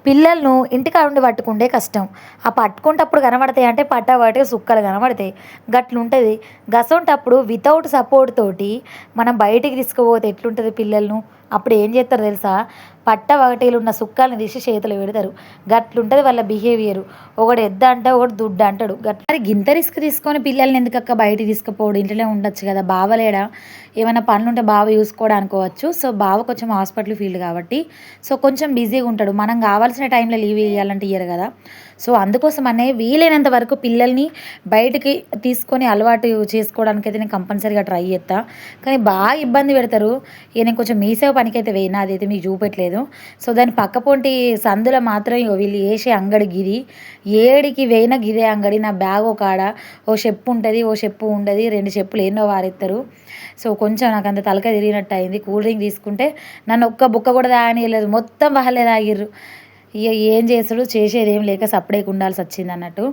పిల్లలను ఇంటికాడ ఉండి పట్టుకుంటే కష్టం. ఆ పట్టుకుంటప్పుడు కనబడతాయి అంటే పట్టాబట్టే సుక్కలు కనబడతాయి. గట్లుంటది. గసొంటప్పుడు వితౌట్ సపోర్ట్ తోటి మనం బయటికి తీసుకుపోతే ఎట్లుంటది పిల్లలను? అప్పుడు ఏం చేత్తరో తెలుసా? పట్టపగటిలున్న సుక్కల్ని తీసి చేతిలో పెడతారు. గట్లుంటది వాళ్ళ బిహేవియరు. ఒకడు ఎద్దు అంటే ఒకడు దుడ్డు అంటాడు. మరి గింత రిస్క్ తీసుకొని పిల్లల్ని ఎందుకక్క బయటికి తీసుకుపోవుడు? ఇంట్లోనే ఉండొచ్చు కదా! బావ లేడా? ఏమైనా పనులుంటే బావ చూసుకోడు అనుకోవచ్చు. సో, బావ కొంచెం హాస్పిటల్ ఫీల్డ్ కాబట్టి కొంచెం బిజీగా ఉంటాడు. మనం కావాల్సిన టైంలో లీవ్ ఇయ్యాలంటే ఇయ్యరు కదా! అందుకోసమనే వీలైనంత వరకు పిల్లల్ని బయటికి తీసుకొని అలవాటు చేసుకోవడానికైతే నేను కంపల్సరీగా ట్రై చేత్తా. కానీ బాగా ఇబ్బంది పెడతారు. ఇగ నేను కొంచెం మీసేవ పనికైతే పోయినా, అదైతే మీకు చూపెట్టలేదు. దాని పక్కపొంటి సందులో మాత్రం ఇగో వీళ్ళు ఏసే అంగడి గిది. ఏడికి పోయినా గిదే అంగడి. నా బ్యాగో కాడ ఓ చెప్పు ఉంటది, ఓ చెప్పు ఉండది. 2 చెప్పులు ఎన్నో వారేత్తరు. కొంచెం నాకంత తలకాయ తిరిగినట్టు అయింది. కూల్ డ్రింక్ తీసుకుంటే నన్ను ఒక్క బుక్క కూడా తాగనీయలేదు. మొత్తం వాళ్ళే తాగిర్రు. ఇగ ఏం చేసుడు చేసేదేం లేక సప్పుడేక ఉండాల్సొచ్చిందన్నట్టు.